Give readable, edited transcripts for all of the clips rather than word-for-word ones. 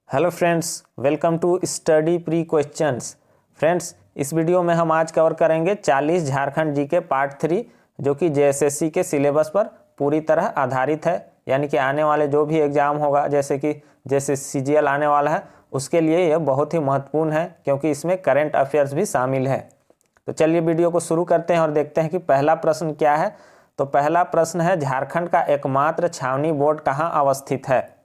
Hello friends, welcome to study pre questions. Friends, इस video में हम आज कवर करेंगे 40 झारखंड जीके पार्ट 3 जो कि जेएसएससी के सिलेबस पर पूरी तरह आधारित है। यानी कि आने वाले जो भी एग्ज़ाम होगा, जैसे सीजीएल आने वाला है, उसके लिए यह बहुत ही महत्वपूर्ण है क्योंकि इसमें करंट अफेयर्स भी शामिल है। तो चलिए वीडियो को शुरू करते हैं और देखते हैं कि पहला प्रश्न क्या है। तो पहला प्रश्न है, झारखंड का एकमात्र छावनी बोर्ड कहाँ अवस्थित है?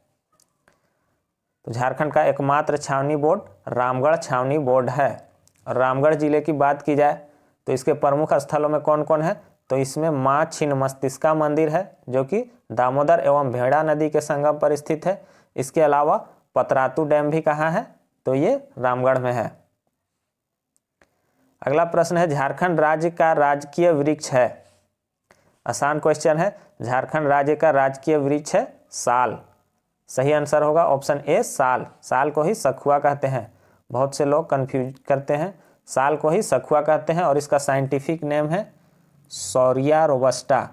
तो झारखंड का एकमात्र छावनी बोर्ड रामगढ़ छावनी बोर्ड है। और रामगढ़ जिले की बात की जाए तो इसके प्रमुख स्थलों में कौन कौन है? तो इसमें माँ छिन्नमस्तिका मंदिर है जो कि दामोदर एवं भेड़ा नदी के संगम पर स्थित है। इसके अलावा पतरातू डैम भी कहाँ है? तो ये रामगढ़ में है। अगला प्रश्न है, झारखंड राज्य का राजकीय वृक्ष है? आसान क्वेश्चन है। झारखंड राज्य का राजकीय वृक्ष है साल। सही आंसर होगा ऑप्शन ए साल। साल को ही सखुआ कहते हैं। बहुत से लोग कंफ्यूज करते हैं, साल को ही सखुआ कहते हैं और इसका साइंटिफिक नेम है सौरिया रोबस्टा।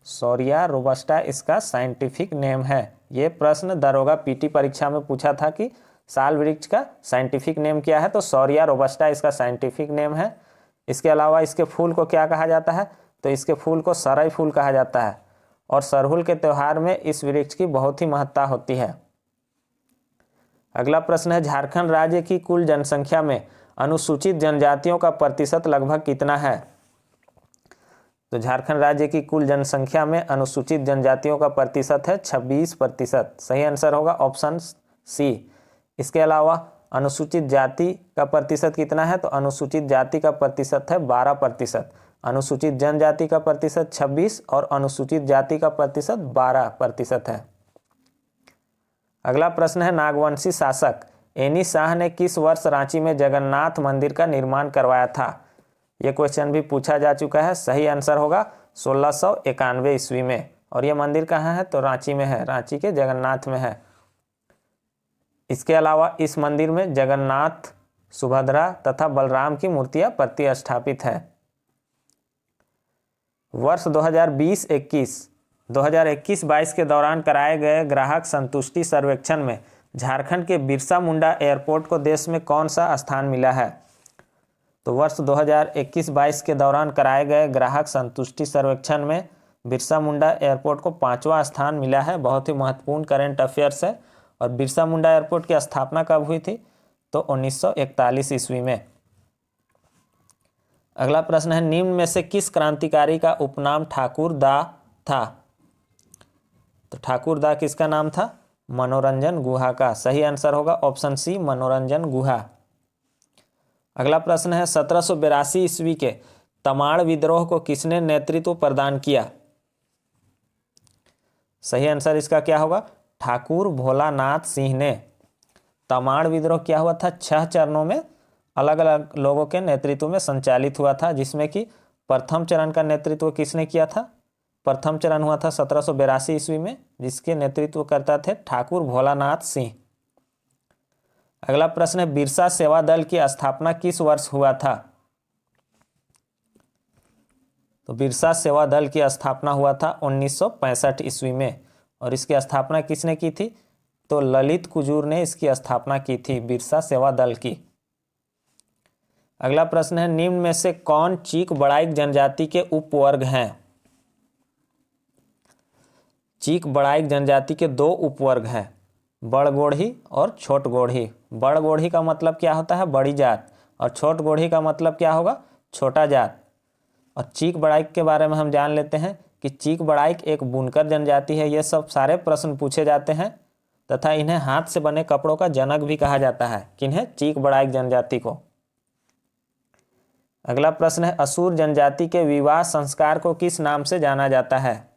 सौरिया रोबस्टा इसका साइंटिफिक नेम है। ये प्रश्न दरोगा पीटी परीक्षा में पूछा था कि साल वृक्ष का साइंटिफिक नेम क्या है, तो सौरिया रोबस्टा इसका साइंटिफिक नेम है। इसके अलावा इसके फूल को क्या कहा जाता है? तो इसके फूल को सरई फूल कहा जाता है और सरहुल के त्यौहार में इस वृक्ष की बहुत ही महत्ता होती है। अगला प्रश्न है, झारखंड राज्य की कुल जनसंख्या में अनुसूचित जनजातियों का प्रतिशत लगभग कितना है? तो झारखंड राज्य की कुल जनसंख्या में अनुसूचित जनजातियों का प्रतिशत है 26%। सही आंसर होगा ऑप्शन सी। इसके अलावा अनुसूचित जाति का प्रतिशत कितना है? तो अनुसूचित जाति का प्रतिशत है 12%, अनुसूचित जनजाति का प्रतिशत 26 और अनुसूचित जाति का प्रतिशत 12% है। अगला प्रश्न है, नागवंशी शासक एनी शाह ने किस वर्ष रांची में जगन्नाथ मंदिर का निर्माण करवाया था? यह क्वेश्चन भी पूछा जा चुका है। सही आंसर होगा 1691 ईस्वी में। और यह मंदिर कहाँ है? तो रांची में है, रांची के जगन्नाथ में है। इसके अलावा इस मंदिर में जगन्नाथ, सुभद्रा तथा बलराम की मूर्तियां प्रतिष्ठापित है। वर्ष 2021-22 के दौरान कराए गए ग्राहक संतुष्टि सर्वेक्षण में झारखंड के बिरसा मुंडा एयरपोर्ट को देश में कौन सा स्थान मिला है? तो वर्ष 2021-22 के दौरान कराए गए ग्राहक संतुष्टि सर्वेक्षण में बिरसा मुंडा एयरपोर्ट को 5वां स्थान मिला है। बहुत ही महत्वपूर्ण करंट अफेयर्स है। और बिरसा मुंडा एयरपोर्ट की स्थापना कब हुई थी? तो 1941 ईस्वी में। अगला प्रश्न है, निम्न में से किस क्रांतिकारी का उपनाम ठाकुर दा था? तो ठाकुर दा किसका नाम था? मनोरंजन गुहा का। सही आंसर होगा ऑप्शन सी, मनोरंजन गुहा। अगला प्रश्न है, 1782 ईस्वी के तमाड़ विद्रोह को किसने नेतृत्व प्रदान किया? सही आंसर इसका क्या होगा? ठाकुर भोलानाथ सिंह ने। तमाड़ विद्रोह क्या हुआ था? 6 चरणों में अलग अलग लोगों के नेतृत्व में संचालित हुआ था, जिसमें कि प्रथम चरण का नेतृत्व किसने किया था? प्रथम चरण हुआ था 1782 ईस्वी में, जिसके नेतृत्व करता थे ठाकुर भोलानाथ सिंह। अगला प्रश्न है, बिरसा सेवा दल की स्थापना किस वर्ष हुआ था? तो बिरसा सेवा दल की स्थापना हुआ था 1965 ईस्वी में। और इसकी स्थापना किसने की थी? तो ललित कुजूर ने इसकी स्थापना की थी, बिरसा सेवा दल की। अगला प्रश्न है, निम्न में से कौन चीक बड़ाइक जनजाति के उपवर्ग हैं? चीक बड़ाइक जनजाति के 2 उपवर्ग हैं, बड़ गोढ़ी और छोट गोढ़ी। बड़ गोढ़ी का मतलब क्या होता है? बड़ी जात। और छोट गोढ़ी का मतलब क्या होगा? छोटा जात। और चीक बड़ाइक के बारे में हम जान लेते हैं कि चीक बड़ाइक एक बुनकर जनजाति है। ये सब सारे प्रश्न पूछे जाते हैं तथा इन्हें हाथ से बने कपड़ों का जनक भी कहा जाता है। किन्हें? चीक बड़ाइक जनजाति को। अगला प्रश्न है, असुर जनजाति के विवाह संस्कार को किस नाम से जाना जाता है?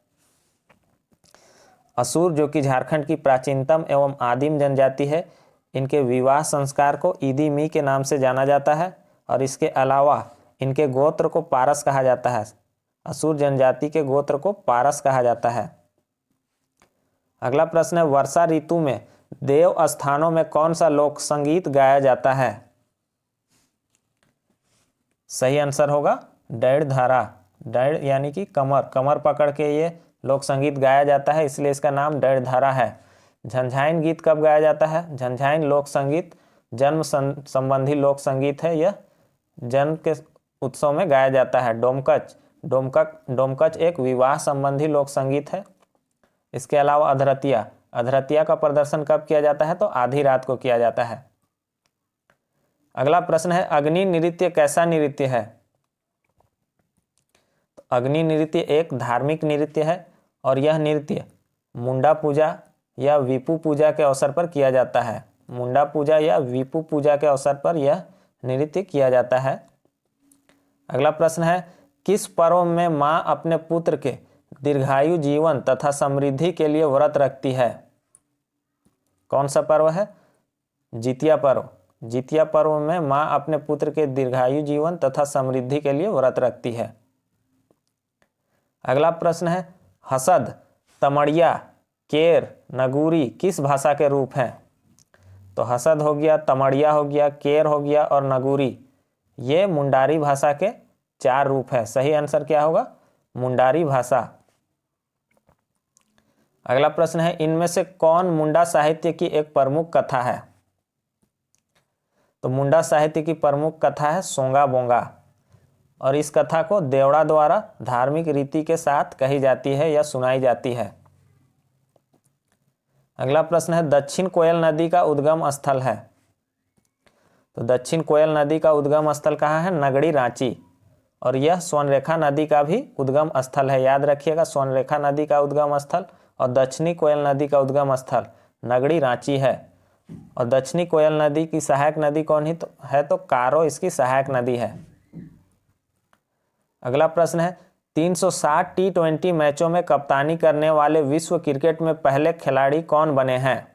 असुर जो कि झारखंड की प्राचीनतम एवं आदिम जनजाति है, इनके विवाह संस्कार को ईदी मी के नाम से जाना जाता है। और इसके अलावा इनके गोत्र को पारस कहा जाता है। असुर जनजाति के गोत्र को पारस कहा जाता है। अगला प्रश्न है, वर्षा ऋतु में देव स्थानों में कौन सा लोक संगीत गाया जाता है? सही आंसर होगा डैड़ धारा। डैड़ यानी कि कमर, कमर पकड़ के ये लोक संगीत गाया जाता है, इसलिए इसका नाम डैड़ धारा है। झंझाइन गीत कब गाया जाता है? झंझाइन लोक संगीत जन्म संबंधी लोक संगीत है, यह जन्म के उत्सव में गाया जाता है। डोमकच एक विवाह संबंधी लोक संगीत है। इसके अलावा अधरतिया का प्रदर्शन कब किया जाता है? तो आधी रात को किया जाता है। अगला प्रश्न है, अग्नि नृत्य कैसा नृत्य है? तो अग्नि नृत्य एक धार्मिक नृत्य है और यह नृत्य मुंडा पूजा या विपु पूजा के अवसर पर किया जाता है। मुंडा पूजा या विपु पूजा के अवसर पर यह नृत्य किया जाता है। अगला प्रश्न है, किस पर्व में मां अपने पुत्र के दीर्घायु जीवन तथा समृद्धि के लिए व्रत रखती है? कौन सा पर्व है? जितिया पर्व। जितिया पर्व में मां अपने पुत्र के दीर्घायु जीवन तथा समृद्धि के लिए व्रत रखती है। अगला प्रश्न है, हसद, तमड़िया, केर, नगूरी किस भाषा के रूप हैं? तो हसद हो गया, तमड़िया हो गया, केर हो गया और नगूरी ये मुंडारी भाषा के 4 रूप है। सही आंसर क्या होगा? मुंडारी भाषा। अगला प्रश्न है, इनमें से कौन मुंडा साहित्य की एक प्रमुख कथा है? तो मुंडा साहित्य की प्रमुख कथा है सोंगा बोंगा और इस कथा को देवड़ा द्वारा धार्मिक रीति के साथ कही जाती है या सुनाई जाती है। अगला प्रश्न है, दक्षिण कोयल नदी का उद्गम स्थल है? तो दक्षिण कोयल नदी का उद्गम स्थल कहाँ है? नगड़ी रांची। और यह स्वर्णरेखा नदी का भी उद्गम स्थल है, याद रखिएगा, स्वर्णरेखा नदी का उद्गम स्थल और दक्षिणी कोयल नदी का उद्गम स्थल नगड़ी रांची है। और दक्षिणी कोयल नदी की सहायक नदी कौन ही है? तो कारो इसकी सहायक नदी है। अगला प्रश्न है, 360 T20 मैचों में कप्तानी करने वाले विश्व क्रिकेट में पहले खिलाड़ी कौन बने हैं?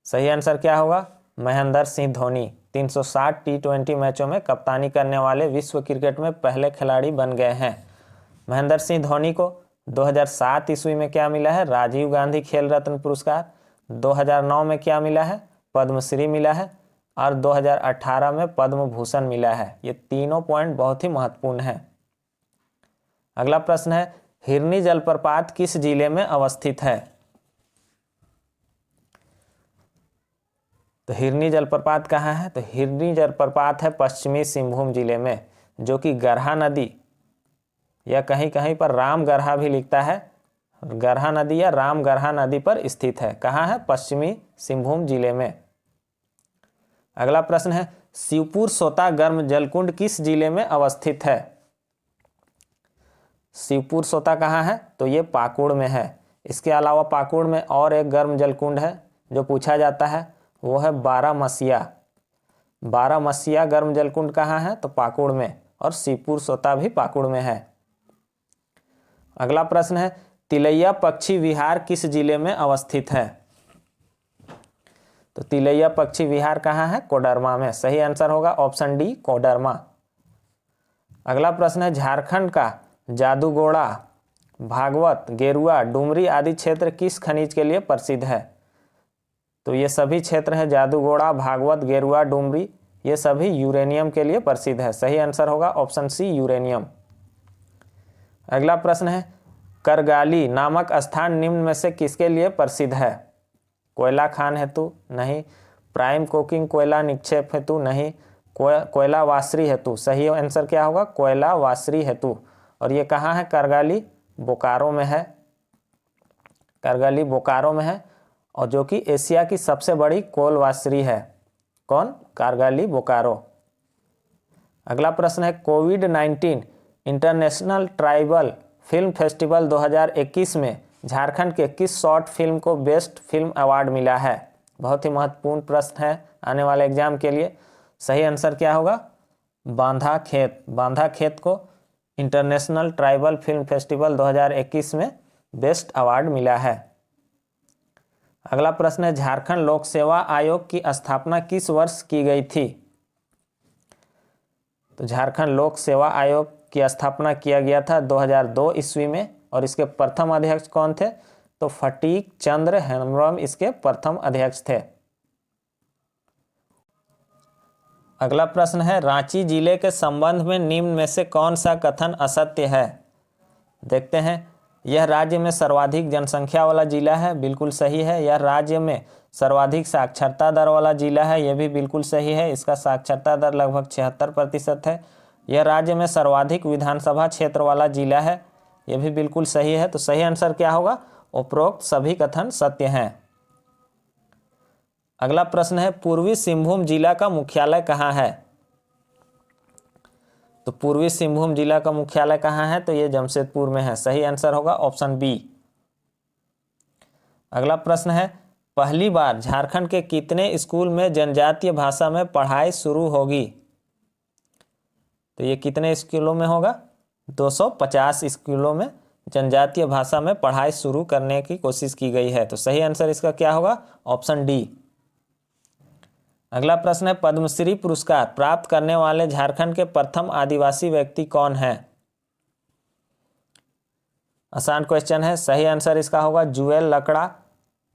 सही आंसर क्या होगा? महेंद्र सिंह धोनी 360 T20 मैचों में कप्तानी करने वाले विश्व क्रिकेट में पहले खिलाड़ी बन गए हैं। महेंद्र सिंह धोनी को 2007 ईस्वी में क्या मिला है? राजीव गांधी खेल रत्न पुरस्कार। 2009 में क्या मिला है? पद्मश्री मिला है और 2018 में पद्म भूषण मिला है। ये तीनों पॉइंट बहुत ही महत्वपूर्ण है। अगला प्रश्न है, हिरनी जलप्रपात किस जिले में अवस्थित है? तो हिरनी जलप्रपात कहाँ है? तो हिरनी जलप्रपात है पश्चिमी सिंहभूम जिले में, जो कि गरहा नदी या कहीं कहीं पर राम गरहा भी लिखता है, गरहा नदी या राम गरहा नदी पर स्थित है। कहाँ है? पश्चिमी सिंहभूम जिले में। अगला प्रश्न है, शिवपुर सोता गर्म जलकुंड किस जिले में अवस्थित है? शिवपुर सोता कहाँ है? तो ये पाकुड़ में है। इसके अलावा पाकुड़ में और एक गर्म जलकुंड है जो पूछा जाता है, वो है बारामसिया। बारामसिया गर्म जलकुंड कहाँ है? तो पाकुड़ में। और शिवपुर सोता भी पाकुड़ में है। अगला प्रश्न है, तिलैया पक्षी विहार किस जिले में अवस्थित है? तो तिलैया पक्षी विहार कहाँ है? कोडरमा में। सही आंसर होगा ऑप्शन डी, कोडरमा। अगला प्रश्न है, झारखंड का जादूगोड़ा, भागवत, गेरुआ, डुमरी आदि क्षेत्र किस खनिज के लिए प्रसिद्ध है? तो ये सभी क्षेत्र है, जादूगोड़ा, भागवत, गेरुआ, डुमरी, ये सभी यूरेनियम के लिए प्रसिद्ध है। सही आंसर होगा ऑप्शन सी, यूरेनियम। अगला प्रश्न है, करगाली नामक स्थान निम्न में से किसके लिए प्रसिद्ध है? कोयला खान हेतु? नहीं। प्राइम कोकिंग कोयला निक्षेप हेतु? नहीं। कोयला वासरी हेतु? सही आंसर क्या होगा? कोयला वासरी हेतु। और ये कहाँ है? करगाली बोकारो में है। करगाली बोकारो में है और जो कि एशिया की सबसे बड़ी कोल वासरी है। कौन? करगाली बोकारो। अगला प्रश्न है, कोविड-19 इंटरनेशनल ट्राइबल फिल्म फेस्टिवल 2021 में झारखंड के किस शॉर्ट फिल्म को बेस्ट फिल्म अवार्ड मिला है? बहुत ही महत्वपूर्ण प्रश्न है आने वाले एग्जाम के लिए। सही आंसर क्या होगा? बांधा खेत। बांधा खेत को इंटरनेशनल ट्राइबल फिल्म फेस्टिवल 2021 में बेस्ट अवार्ड मिला है। अगला प्रश्न है, झारखंड लोक सेवा आयोग की स्थापना किस वर्ष की गई थी? तो झारखंड लोक सेवा आयोग की स्थापना किया गया था 2002 ईस्वी में और इसके प्रथम अध्यक्ष कौन थे? तो फटीक चंद्र हेम्ब्रम इसके प्रथम अध्यक्ष थे। अगला प्रश्न है, रांची जिले के संबंध में निम्न में से कौन सा कथन असत्य है? देखते हैं, यह राज्य में सर्वाधिक जनसंख्या वाला जिला है, बिल्कुल सही है। यह राज्य में सर्वाधिक साक्षरता दर वाला जिला है, यह भी बिल्कुल सही है। इसका साक्षरता दर लगभग 76% है। यह राज्य में सर्वाधिक विधानसभा क्षेत्र वाला जिला है, यह भी बिल्कुल सही है। तो सही आंसर क्या होगा? उपरोक्त सभी कथन सत्य हैं। अगला प्रश्न है, पूर्वी सिंहभूम जिला का मुख्यालय कहाँ है? तो पूर्वी सिंहभूम जिला का मुख्यालय कहाँ है? तो ये जमशेदपुर में है। सही आंसर होगा ऑप्शन बी। अगला प्रश्न है, पहली बार झारखंड के कितने स्कूल में जनजातीय भाषा में पढ़ाई शुरू होगी? तो ये कितने स्कूलों में होगा? 250 स्कूलों में जनजातीय भाषा में पढ़ाई शुरू करने की कोशिश की गई है। तो सही आंसर इसका क्या होगा? Option D. अगला प्रश्न है, पद्मश्री पुरस्कार प्राप्त करने वाले झारखंड के प्रथम आदिवासी व्यक्ति कौन है? आसान क्वेश्चन है। सही आंसर इसका होगा जुएल लकड़ा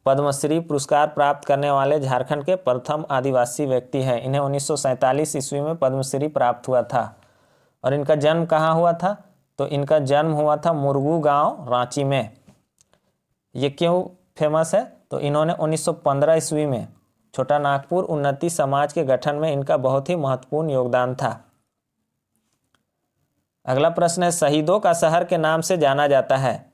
पद्मश्री पुरस्कार प्राप्त करने वाले झारखंड के प्रथम आदिवासी व्यक्ति हैं। इन्हें 1947 ईस्वी में पद्मश्री प्राप्त हुआ था। और इनका जन्म कहाँ हुआ था? तो इनका जन्म हुआ था मुरगू गांव, रांची में। ये क्यों फेमस है? तो इन्होंने 1915 ईस्वी में छोटा नागपुर उन्नति समाज के गठन में इनका बहुत ही महत्वपूर्ण योगदान था। अगला प्रश्न है, शहीदों का शहर के नाम से जाना जाता है?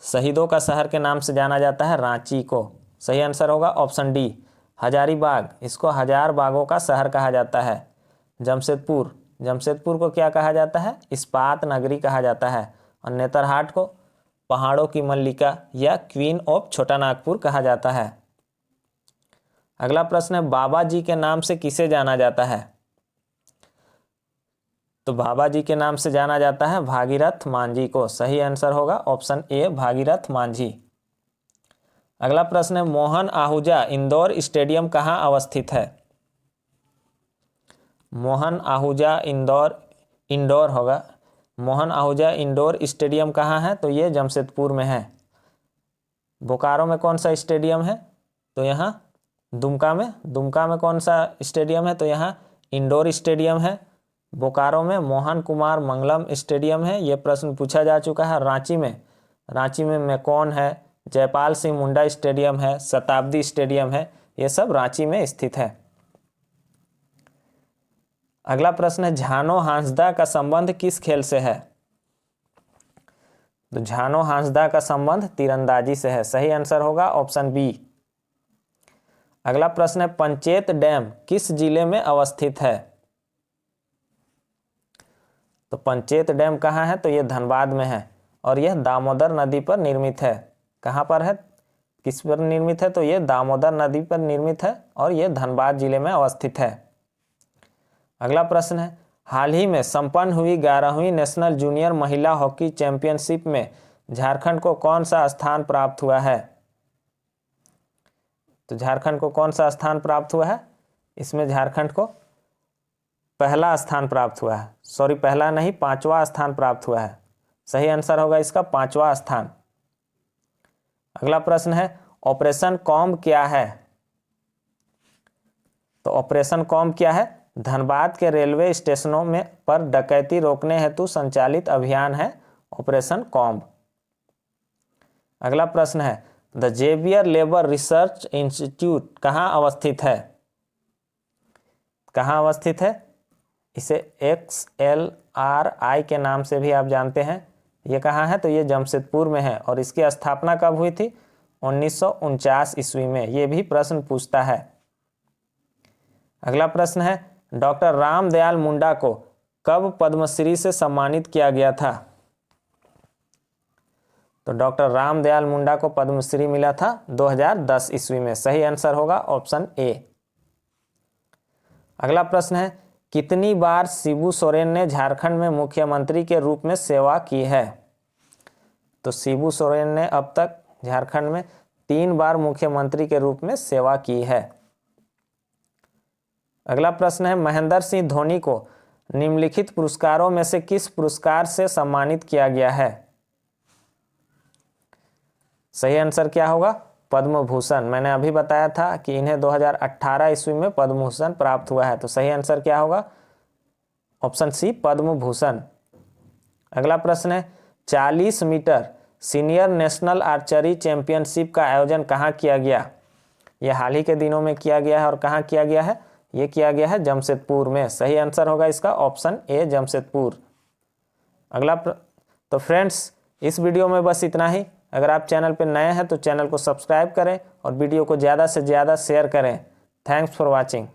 शहीदों का शहर के नाम से जाना जाता है रांची को। सही आंसर होगा ऑप्शन डी, हजारीबाग। इसको हजार बागों का शहर कहा जाता है। जमशेदपुर, जमशेदपुर को क्या कहा जाता है? इस्पात नगरी कहा जाता है। और नेतरहाट को पहाड़ों की मल्लिका या क्वीन ऑफ छोटा नागपुर कहा जाता है। अगला प्रश्न है, बाबा जी के नाम से किसे जाना जाता है? तो बाबा जी के नाम से जाना जाता है भागीरथ मांझी को। सही आंसर होगा ऑप्शन ए, भागीरथ मांझी। अगला प्रश्न है, मोहन आहूजा इंदौर स्टेडियम कहाँ अवस्थित है? मोहन आहूजा इंडोर होगा। मोहन आहूजा इंडोर स्टेडियम कहाँ है? तो ये जमशेदपुर में है। बोकारो में कौन सा स्टेडियम है? तो यहाँ दुमका में कौन सा स्टेडियम है? तो यहाँ इंडोर स्टेडियम है। बोकारो में मोहन कुमार मंगलम स्टेडियम है। ये प्रश्न पूछा जा चुका है। रांची में मेकॉन है, जयपाल सिंह मुंडा स्टेडियम है, शताब्दी स्टेडियम है। ये सब रांची में स्थित है। अगला प्रश्न है, झानो हांसदा का संबंध किस खेल से है? तो झानो हांसदा का संबंध तीरंदाजी से है। सही आंसर होगा ऑप्शन बी। अगला प्रश्न है, पंचेत डैम किस जिले में अवस्थित है? तो पंचेत डैम कहाँ है? तो यह धनबाद में है। और यह दामोदर नदी पर निर्मित है। कहाँ पर है? किस पर निर्मित है? तो यह दामोदर नदी पर निर्मित है और यह धनबाद जिले में अवस्थित है। अगला प्रश्न है, हाल ही में संपन्न हुई 11वीं नेशनल जूनियर महिला हॉकी चैंपियनशिप में झारखंड को कौन सा स्थान प्राप्त हुआ है? तो झारखंड को कौन सा स्थान प्राप्त हुआ है? इसमें झारखंड को पहला स्थान प्राप्त हुआ है। सॉरी, पहला नहीं, 5वां स्थान प्राप्त हुआ है। सही आंसर होगा इसका 5वां स्थान। अगला प्रश्न है, ऑपरेशन कॉम्ब क्या है? तो ऑपरेशन कॉम्ब क्या है? धनबाद के रेलवे स्टेशनों में पर डकैती रोकने हेतु संचालित अभियान है ऑपरेशन कॉम्ब। अगला प्रश्न है, the Xavier labour research institute कहाँ अवस्थित है? कहाँ अवस्थित है? इसे XLRI के नाम से भी आप जानते हैं। ये कहाँ है? तो ये जमशेदपुर में है। और इसकी स्थापना कब हुई थी? 1949 ईस्वी में। ये भी प्रश्न पूछता है। अगला प्रश्न है, डॉक्टर रामदयाल मुंडा को कब पद्मश्री से सम्मानित किया गया था? तो डॉक्टर रामदयाल मुंडा को पद्मश्री मिला था 2010 ईस्वी में। सही आंसर होगा ऑप्शन ए। अगला प्रश्न है, कितनी बार शिबू सोरेन ने झारखंड में मुख्यमंत्री के रूप में सेवा की है? तो शिबू सोरेन ने अब तक झारखंड में 3 बार मुख्यमंत्री के रूप में सेवा की है। अगला प्रश्न है, महेंद्र सिंह धोनी को निम्नलिखित पुरस्कारों में से किस पुरस्कार से सम्मानित किया गया है? सही आंसर क्या होगा? पद्म भूषण। मैंने अभी बताया था कि इन्हें 2018 ईस्वी में पद्म भूषण प्राप्त हुआ है। तो सही आंसर क्या होगा? Option C, Padma Bhushan. अगला प्रश्न है, 40 metre senior national archery championship का आयोजन कहाँ किया गया? यह हाल ही के दिनों में किया गया है। और कहाँ किया गया है? ये किया गया है जमशेदपुर में। सही आंसर होगा इसका ऑप्शन ए, जमशेदपुर। अगला तो फ्रेंड्स, इस वीडियो में बस इतना ही। अगर आप चैनल पर नए हैं तो चैनल को सब्सक्राइब करें और वीडियो को ज़्यादा से ज़्यादा शेयर करें। Thanks for watching.